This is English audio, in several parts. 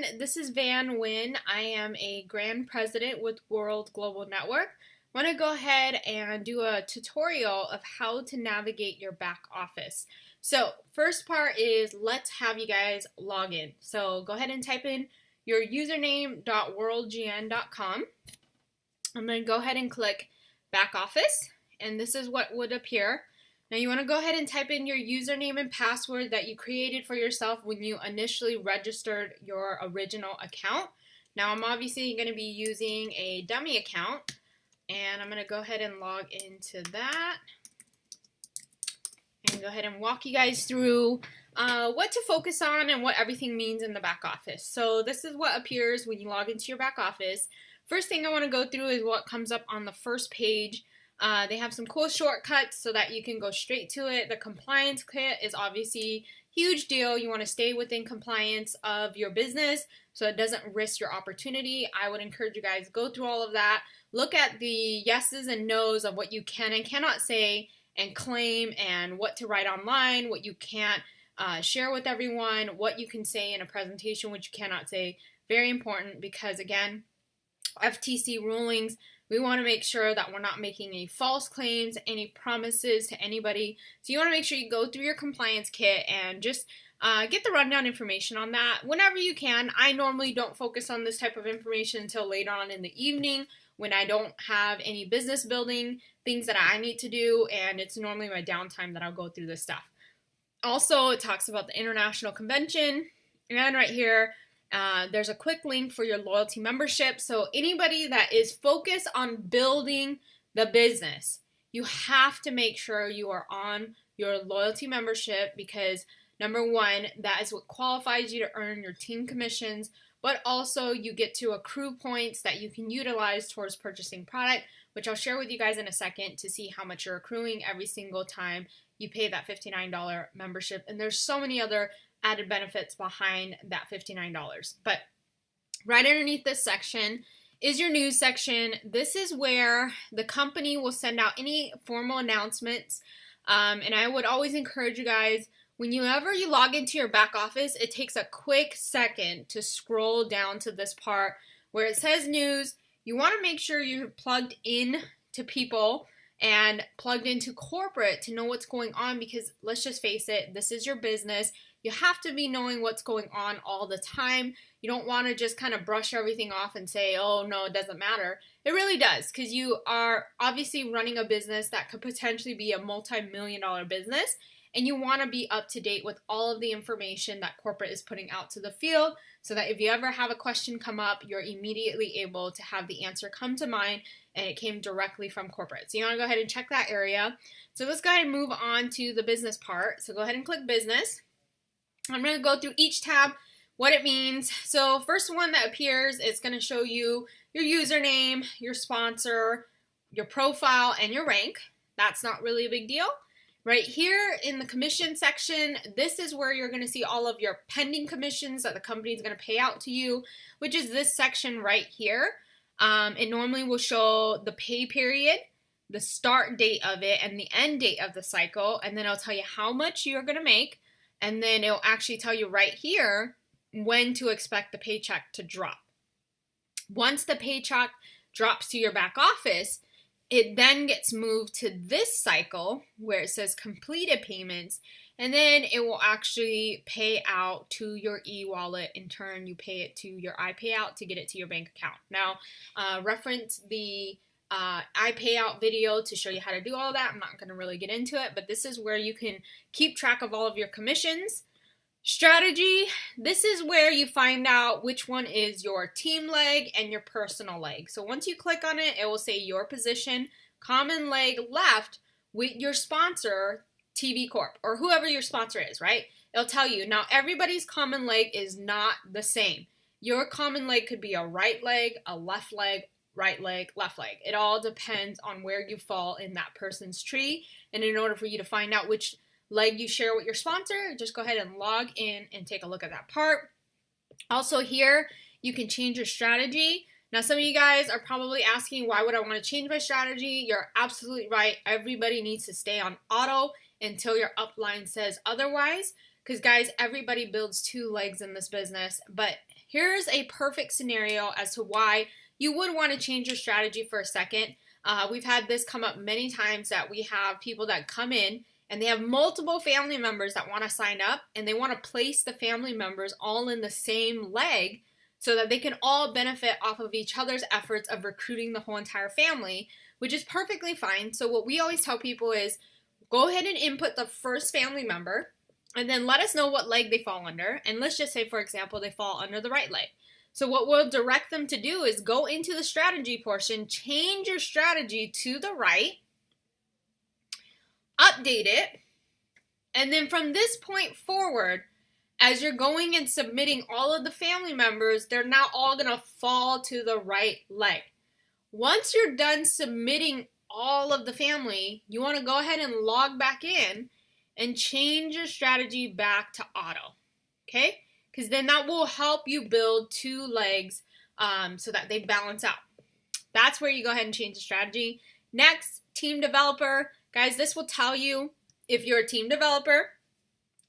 everyone, this is Van Nguyen. I am a Grand President with World Global Network. I want to go ahead and do a tutorial of how to navigate your back office. So first part is let's have you guys log in. So go ahead and type in your username.worldgn.com. I'm going to go ahead and click back office, and this is what would appear. Now you want to go ahead and type in your username and password that you created for yourself when you initially registered your original account. Now I'm obviously going to be using a dummy account, and I'm going to go ahead and log into that and go ahead and walk you guys through what to focus on and what everything means in the back office. So this is what appears when you log into your back office. First thing I want to go through is what comes up on the first page. They have some cool shortcuts so that you can go straight to it. The compliance kit is obviously a huge deal. You want to stay within compliance of your business so it doesn't risk your opportunity. I would encourage you guys to go through all of that. Look at the yeses and nos of what you can and cannot say and claim, and what to write online, what you can't share with everyone, what you can say in a presentation, which you cannot say. Very important, because again, FTC rulings, we want to make sure that we're not making any false claims, any promises to anybody. So you want to make sure you go through your compliance kit and just get the rundown information on that whenever you can. I normally don't focus on this type of information until later on in the evening when I don't have any business building things that I need to do, and it's normally my downtime that I'll go through this stuff. Also, it talks about the international convention, and right here, there's a quick link for your loyalty membership. So anybody that is focused on building the business, you have to make sure you are on your loyalty membership, because number one, that is what qualifies you to earn your team commissions, but also you get to accrue points that you can utilize towards purchasing product, which I'll share with you guys in a second to see how much you're accruing every single time you pay that $59 membership. And there's so many other added benefits behind that $59. But right underneath this section is your news section. This is where the company will send out any formal announcements. And I would always encourage you guys, whenever you log into your back office, it takes a quick second to scroll down to this part where it says news. You want to make sure you're plugged in to people and plugged into corporate to know what's going on, because let's just face it, this is your business. You have to be knowing what's going on all the time. You don't want to just kind of brush everything off and say, oh no, it doesn't matter. It really does, because you are obviously running a business that could potentially be a multi-million-dollar business, and you want to be up to date with all of the information that corporate is putting out to the field, so that if you ever have a question come up, you're immediately able to have the answer come to mind, and it came directly from corporate. So you want to go ahead and check that area. So let's go ahead and move on to the business part. So go ahead and click business. I'm going to go through each tab, what it means. So first one that appears is going to show you your username, your sponsor, your profile, and your rank. That's not really a big deal. Right here in the commission section, this is where you're going to see all of your pending commissions that the company is going to pay out to you, which is this section right here. It normally will show the pay period, the start date of it, and the end date of the cycle, and then it'll tell you how much you're going to make, and then it'll actually tell you right here when to expect the paycheck to drop. Once the paycheck drops to your back office, it then gets moved to this cycle where it says completed payments, and then it will actually pay out to your e-wallet. In turn, you pay it to your iPayout to get it to your bank account. Now, reference the iPayout video to show you how to do all that. I'm not going to really get into it, but this is where you can keep track of all of your commissions. Strategy, this is where you find out which one is your team leg and your personal leg. So once you click on it, it will say your position, common leg left with your sponsor, TV Corp, or whoever your sponsor is, right? It'll tell you. Now, everybody's common leg is not the same. Your common leg could be a right leg, a left leg, right leg, left leg. It all depends on where you fall in that person's tree. And in order for you to find out which leg you share with your sponsor, just go ahead and log in and take a look at that part. Also here, you can change your strategy. Now, some of you guys are probably asking, why would I want to change my strategy? You're absolutely right. Everybody needs to stay on auto until your upline says otherwise. Because guys, everybody builds two legs in this business. But here's a perfect scenario as to why you would want to change your strategy for a second. We've had this come up many times that we have people that come in and they have multiple family members that want to sign up, and they want to place the family members all in the same leg so that they can all benefit off of each other's efforts of recruiting the whole entire family, which is perfectly fine. So what we always tell people is go ahead and input the first family member and then let us know what leg they fall under. And let's just say, for example, they fall under the right leg. So what we'll direct them to do is go into the strategy portion, change your strategy to the right, update it, and then from this point forward, as you're going and submitting all of the family members, they're now all going to fall to the right leg. Once you're done submitting all of the family, you want to go ahead and log back in and change your strategy back to auto, okay? Because then that will help you build two legs so that they balance out. That's where you go ahead and change the strategy. Next, team developer. Guys, this will tell you if you're a team developer.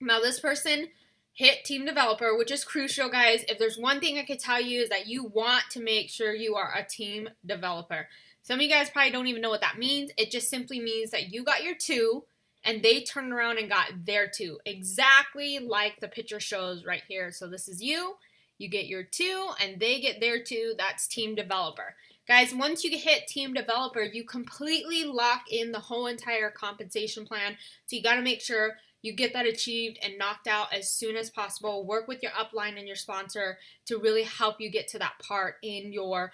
Now, this person hit team developer, which is crucial, guys. If there's one thing I could tell you is that you want to make sure you are a team developer. Some of you guys probably don't even know what that means. It just simply means that you got your 2 and they turned around and got their 2, exactly like the picture shows right here. So this is you get your 2, and they get their 2. That's team developer. Guys, once you hit team developer, you completely lock in the whole entire compensation plan. So you got to make sure you get that achieved and knocked out as soon as possible. Work with your upline and your sponsor to really help you get to that part in your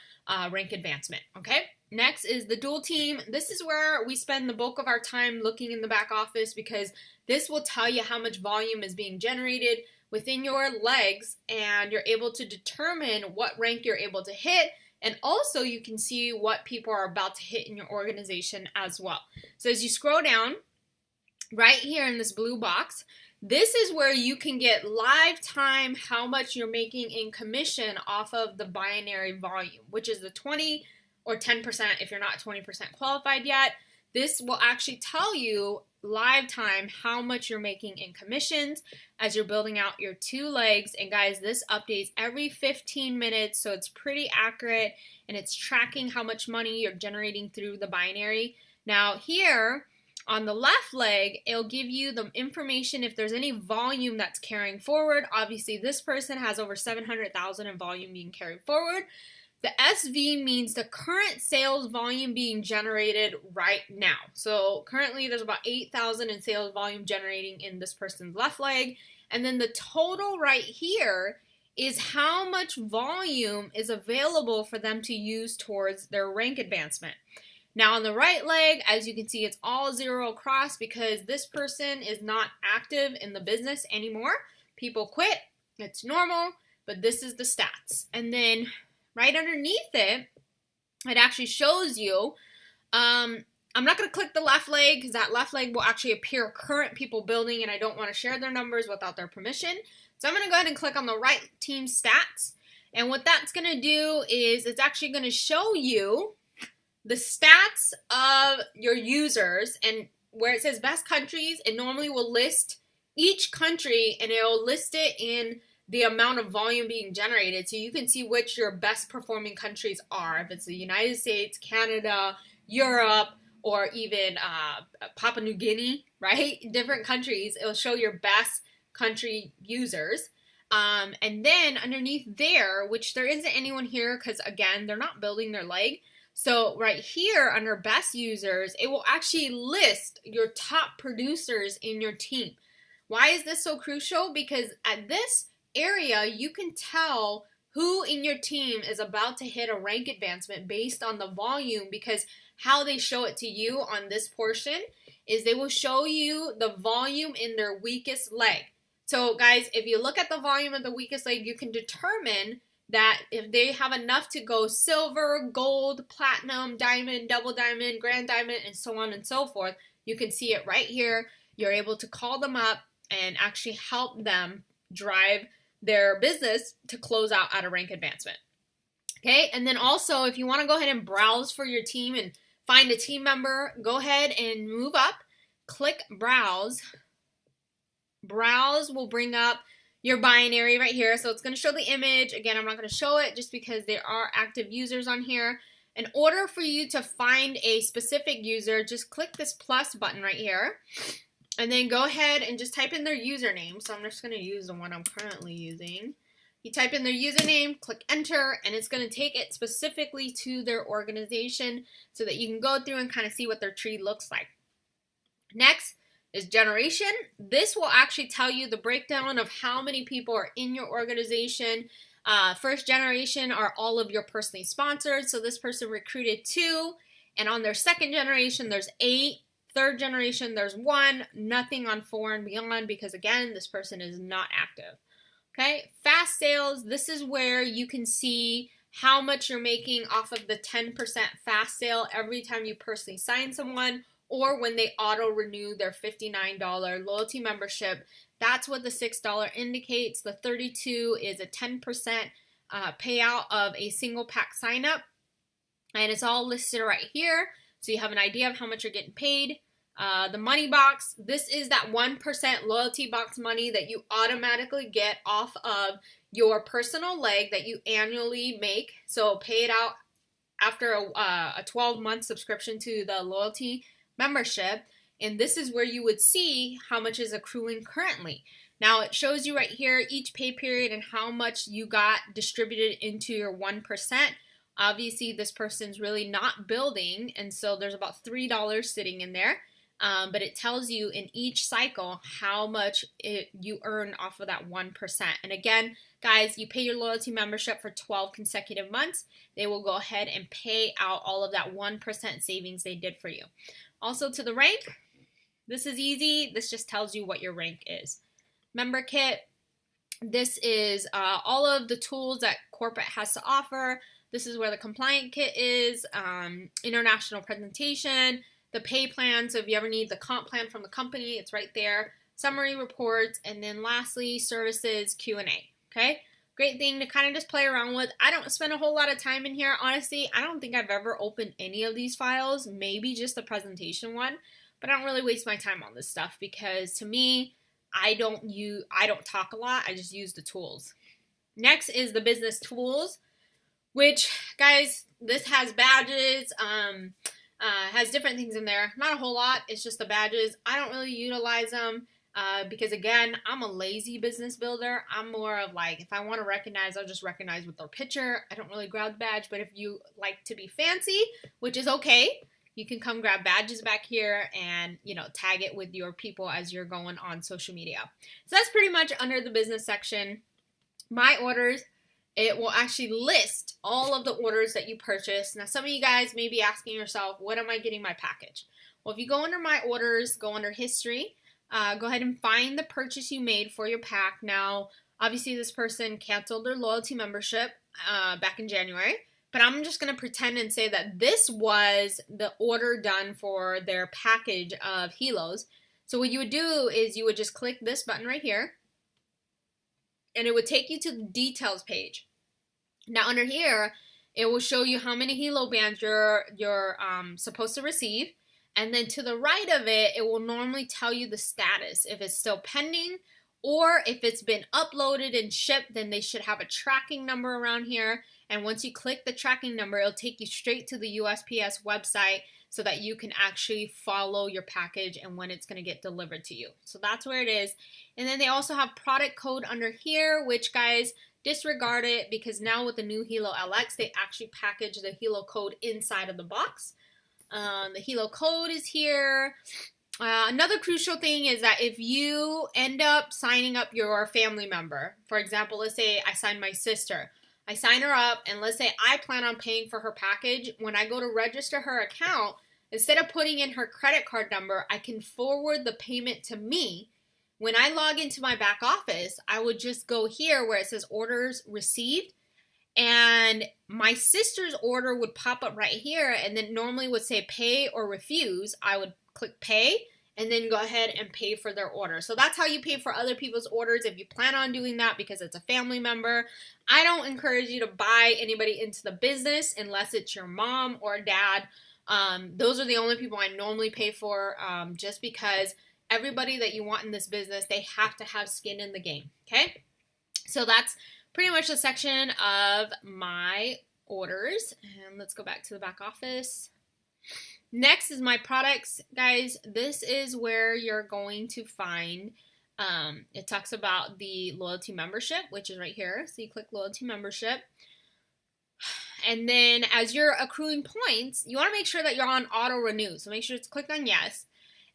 rank advancement, okay? Next is the dual team. This is where we spend the bulk of our time looking in the back office, because this will tell you how much volume is being generated within your legs, and you're able to determine what rank you're able to hit, and also you can see what people are about to hit in your organization as well. So as you scroll down, right here in this blue box, this is where you can get live time how much you're making in commission off of the binary volume, which is the 20 or 10% if you're not 20% qualified yet. This will actually tell you live time how much you're making in commissions as you're building out your 2 legs. And guys, this updates every 15 minutes, so it's pretty accurate, and it's tracking how much money you're generating through the binary. Now here on the left leg, it'll give you the information if there's any volume that's carrying forward. Obviously, this person has over 700,000 in volume being carried forward. The SV means the current sales volume being generated right now. So currently there's about 8,000 in sales volume generating in this person's left leg. And then the total right here is how much volume is available for them to use towards their rank advancement. Now on the right leg, as you can see, it's all 0 across because this person is not active in the business anymore. People quit, it's normal, but this is the stats. And then right underneath it, it actually shows you, I'm not going to click the left leg because that left leg will actually appear current people building, and I don't want to share their numbers without their permission. So I'm going to go ahead and click on the right team stats. And what that's going to do is it's actually going to show you the stats of your users, and where it says best countries, it normally will list each country and it'll list it in the amount of volume being generated, so you can see which your best performing countries are. If it's the United States, Canada, Europe, or even Papua New Guinea, right? Different countries, it'll show your best country users. And then underneath there, which there isn't anyone here because again, they're not building their leg. So right here under best users, it will actually list your top producers in your team. Why is this so crucial? Because at this area, you can tell who in your team is about to hit a rank advancement based on the volume, because how they show it to you on this portion is they will show you the volume in their weakest leg. So guys, if you look at the volume of the weakest leg, you can determine that if they have enough to go silver, gold, platinum, diamond, double diamond, grand diamond, and so on and so forth. You can see it right here. You're able to call them up and actually help them drive their business to close out at a rank advancement. Okay, and then also if you want to go ahead and browse for your team and find a team member, go ahead and move up, click browse. Browse will bring up your binary right here. So it's going to show the image. Again, I'm not going to show it just because there are active users on here. In order for you to find a specific user, just click this plus button right here. And then go ahead and just type in their username. So I'm just going to use the one I'm currently using. You type in their username, click enter, and it's going to take it specifically to their organization so that you can go through and kind of see what their tree looks like. Next is generation. This will actually tell you the breakdown of how many people are in your organization. First generation are all of your personally sponsored. So this person recruited 2, and on their second generation, there's 8. Third generation, there's 1, nothing on 4 and beyond because, again, this person is not active. Okay, fast sales, this is where you can see how much you're making off of the 10% fast sale every time you personally sign someone or when they auto-renew their $59 loyalty membership. That's what the $6 indicates. The 32 is a 10% payout of a single pack sign up, and it's all listed right here. So you have an idea of how much you're getting paid. The money box, this is that 1% loyalty box money that you automatically get off of your personal leg that you annually make. So pay it out after a 12-month subscription to the loyalty membership. And this is where you would see how much is accruing currently. Now it shows you right here each pay period and how much you got distributed into your 1%. Obviously, this person's really not building, and so there's about $3 sitting in there. But it tells you in each cycle how much you earn off of that 1%. And again, guys, you pay your loyalty membership for 12 consecutive months. They will go ahead and pay out all of that 1% savings they did for you. Also to the rank, this is easy. This just tells you what your rank is. Member kit, this is all of the tools that corporate has to offer. This is where the compliant kit is, international presentation, the pay plan. So if you ever need the comp plan from the company, it's right there. Summary reports, and then lastly, services Q&A. Okay, great thing to kind of just play around with. I don't spend a whole lot of time in here. Honestly, I don't think I've ever opened any of these files, maybe just the presentation one, but I don't really waste my time on this stuff because to me, I don't talk a lot. I just use the tools. Next is the business tools, which, guys, this has badges, has different things in there. Not a whole lot. It's just the badges. I don't really utilize them because, again, I'm a lazy business builder. I'm more of like, if I want to recognize, I'll just recognize with their picture. I don't really grab the badge, but if you like to be fancy, which is okay, you can come grab badges back here and, you know, tag it with your people as you're going on social media. So that's pretty much under the business section. My orders. It will actually list all of the orders that you purchase. Now, some of you guys may be asking yourself, what am I getting my package? Well, if you go under my orders, go under history, go ahead and find the purchase you made for your pack. Now, obviously, this person canceled their loyalty membership back in January, but I'm just going to pretend and say that this was the order done for their package of Helos. So what you would do is you would just click this button right here, and it would take you to the details page. Now under here, it will show you how many Helo bands you're supposed to receive. And then to the right of it, it will normally tell you the status. If it's still pending or if it's been uploaded and shipped, then they should have a tracking number around here. And once you click the tracking number, it'll take you straight to the USPS website so that you can actually follow your package and when it's going to get delivered to you. So that's where it is. And then they also have product code under here, which, guys, disregard it because now with the new Helo LX, they actually package the Helo code inside of the box. The Helo code is here. Another crucial thing is that if you end up signing up your family member, for example, let's say I sign my sister, I sign her up, and let's say I plan on paying for her package. When I go to register her account, instead of putting in her credit card number, I can forward the payment to me. When I log into my back office, I would just go here where it says orders received, and my sister's order would pop up right here, and then normally would say pay or refuse. I would click pay and then go ahead and pay for their order. So that's how you pay for other people's orders if you plan on doing that because it's a family member. I don't encourage you to buy anybody into the business unless it's your mom or dad. Those are the only people I normally pay for just because everybody that you want in this business, they have to have skin in the game, okay? So that's pretty much the section of my orders. And let's go back to the back office. Next is my products, guys. This is where you're going to find, it talks about the loyalty membership, which is right here. So you click loyalty membership. And then as you're accruing points, you want to make sure that you're on auto renew. So make sure it's clicked on yes.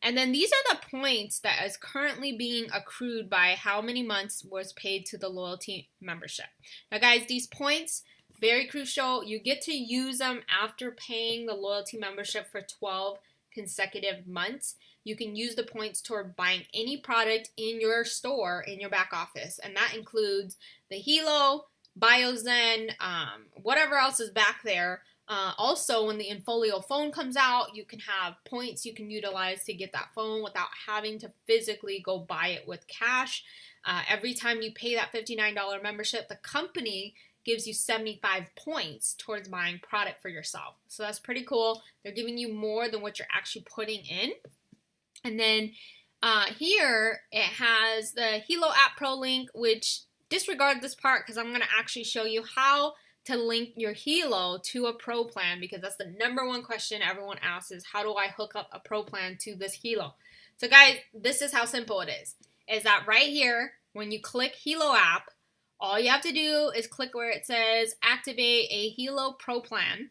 And then these are the points that is currently being accrued by how many months was paid to the loyalty membership. Now guys, these points, very crucial. You get to use them after paying the loyalty membership for 12 consecutive months. You can use the points toward buying any product in your store in your back office. And that includes the Hilo, Biozen, whatever else is back there. Also, when the Infolio phone comes out, you can have points you can utilize to get that phone without having to physically go buy it with cash. Every time you pay that $59 membership, the company gives you 75 points towards buying product for yourself. So that's pretty cool. They're giving you more than what you're actually putting in. And then here it has the Hilo App Pro link, which disregard this part because I'm going to actually show you how to link your Hilo to a Pro plan, because that's the #1 question everyone asks is, how do I hook up a Pro plan to this Hilo? So guys, this is how simple it is that right here, when you click Hilo app, all you have to do is click where it says activate a Hilo Pro plan.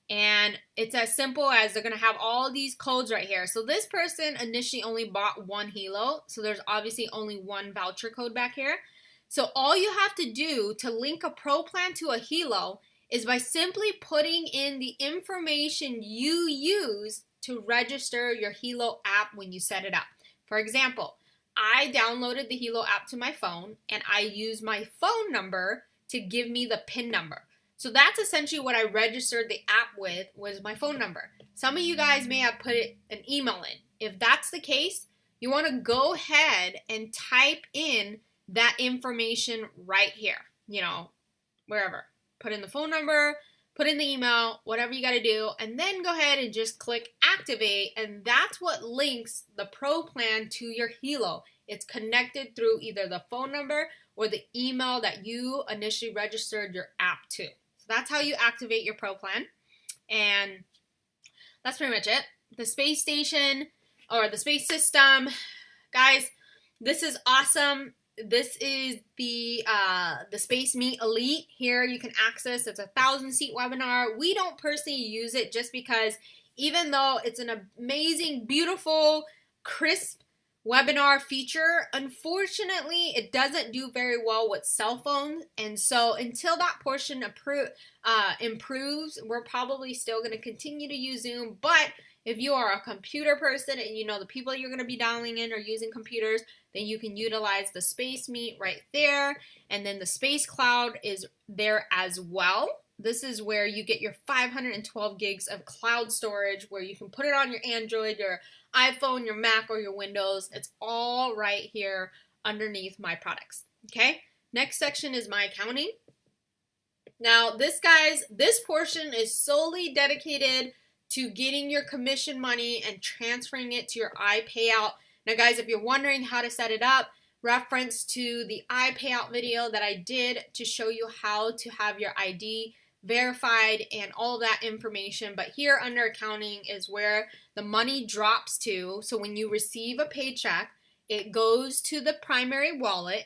And it's as simple as they're going to have all these codes right here. So this person initially only bought 1 Hilo, so there's obviously only 1 voucher code back here. So all you have to do to link a Pro plan to a Hilo is by simply putting in the information you use to register your Hilo app when you set it up. For example, I downloaded the Hilo app to my phone and I used my phone number to give me the PIN number. So that's essentially what I registered the app with, was my phone number. Some of you guys may have put an email in. If that's the case, you want to go ahead and type in that information right here, wherever. Put in the phone number, put in the email, whatever you got to do, and then go ahead and just click activate, and that's what links the Pro plan to your Hilo. It's connected through either the phone number or the email that you initially registered your app to. So that's how you activate your Pro plan, and that's pretty much it. The space station, or the space system, guys, this is awesome. This is the Space Meet Elite. Here you can access. It's a 1,000-seat webinar. We don't personally use it just because even though it's an amazing, beautiful, crisp webinar feature, unfortunately, it doesn't do very well with cell phones. And so until that portion improves, we're probably still going to continue to use Zoom. But if you are a computer person and you know the people you're going to be dialing in are using computers, then you can utilize the Space Meet right there. And then the Space Cloud is there as well. This is where you get your 512 gigs of cloud storage, where you can put it on your Android, your iPhone, your Mac, or your Windows. It's all right here underneath my products. Okay, next section is my accounting. Now this portion is solely dedicated to getting your commission money and transferring it to your iPayout. Now guys, if you're wondering how to set it up, reference to the iPayout video that I did to show you how to have your ID verified and all of that information. But here under accounting is where the money drops to. So when you receive a paycheck, it goes to the primary wallet,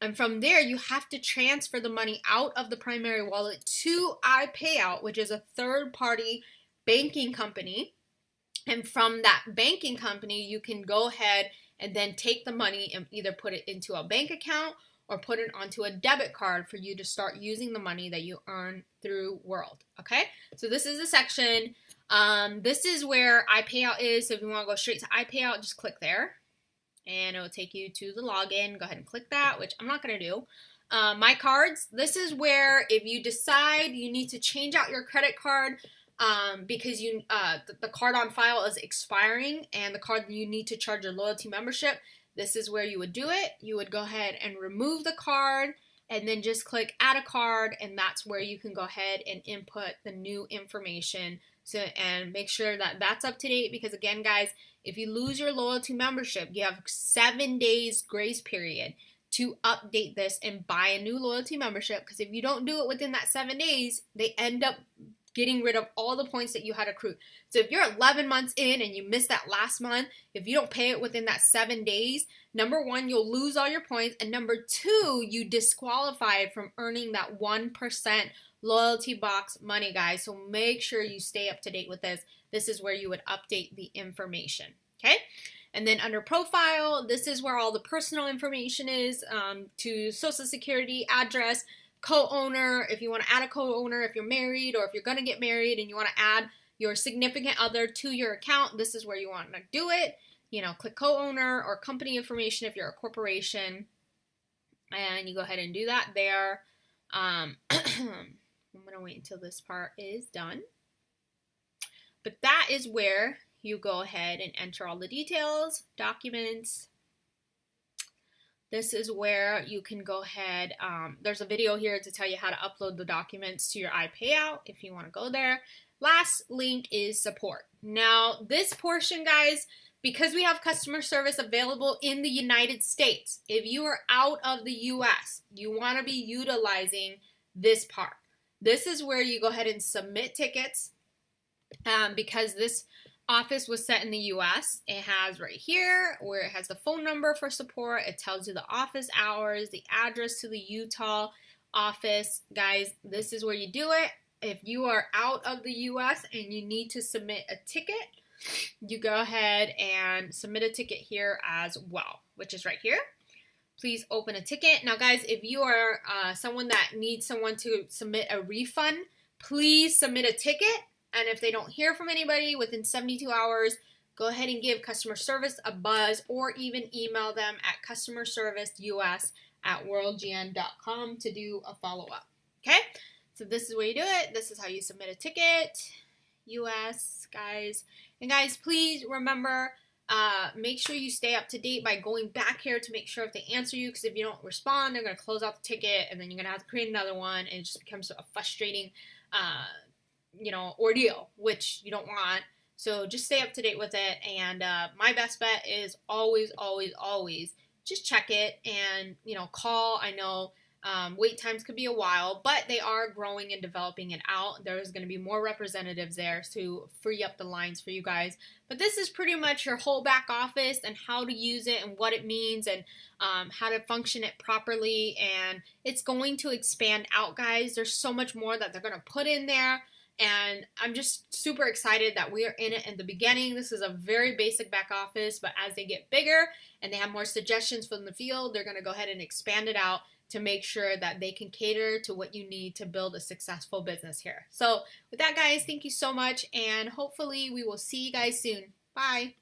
and from there you have to transfer the money out of the primary wallet to iPayout, which is a third-party banking company. And from that banking company, you can go ahead and then take the money and either put it into a bank account or put it onto a debit card for you to start using the money that you earn through World. Okay, so this is the section. This is where iPayout is. So if you want to go straight to iPayout, just click there and it will take you to the login. Go ahead and click that, which I'm not going to do. My cards, this is where if you decide you need to change out your credit card, because the card on file is expiring and the card you need to charge your loyalty membership, this is where you would do it. You would go ahead and remove the card and then just click add a card, and that's where you can go ahead and input the new information and make sure that that's up to date, because again guys, if you lose your loyalty membership, you have 7 days grace period to update this and buy a new loyalty membership, because if you don't do it within that 7 days, they end up getting rid of all the points that you had accrued. So if you're 11 months in and you missed that last month, if you don't pay it within that 7 days, number one, you'll lose all your points, and number two, you disqualify from earning that 1% loyalty box money, guys. So make sure you stay up to date with this. This is where you would update the information, okay? And then under profile, this is where all the personal information is, to social security, address, co-owner, if you want to add a co-owner, if you're married or if you're going to get married and you want to add your significant other to your account, this is where you want to do it. You know, click co-owner or company information if you're a corporation, and you go ahead and do that there. I'm going to wait until this part is done. But that is where you go ahead and enter all the details, documents. This is where you can go ahead, there's a video here to tell you how to upload the documents to your iPayout if you want to go there. Last link is support. Now, this portion, guys, because we have customer service available in the United States, if you are out of the US, you want to be utilizing this part. This is where you go ahead and submit tickets, because this office was set in the US. It has right here where it has the phone number for support. It tells you the office hours, the address to the Utah office. Guys, this is where you do it. If you are out of the US and you need to submit a ticket, you go ahead and submit a ticket here as well, which is right here. Please open a ticket. Now, guys, if you are someone that needs someone to submit a refund, please submit a ticket. And if they don't hear from anybody within 72 hours, go ahead and give customer service a buzz, or even email them at customerserviceus@worldgn.com to do a follow-up. Okay? So this is where you do it. This is how you submit a ticket. US, guys. And guys, please remember, make sure you stay up to date by going back here to make sure if they answer you, because if you don't respond, they're going to close out the ticket, and then you're going to have to create another one, and it just becomes a frustrating ordeal, which you don't want. So just stay up to date with it. And my best bet is always, always, always just check it and, call. I know wait times could be a while, but they are growing and developing it out. There's going to be more representatives there to free up the lines for you guys. But this is pretty much your whole back office and how to use it and what it means and how to function it properly. And it's going to expand out, guys. There's so much more that they're going to put in there. And I'm just super excited that we are in it in the beginning. This is a very basic back office, but as they get bigger and they have more suggestions from the field, they're going to go ahead and expand it out to make sure that they can cater to what you need to build a successful business here. So with that, guys, thank you so much, and hopefully we will see you guys soon. Bye.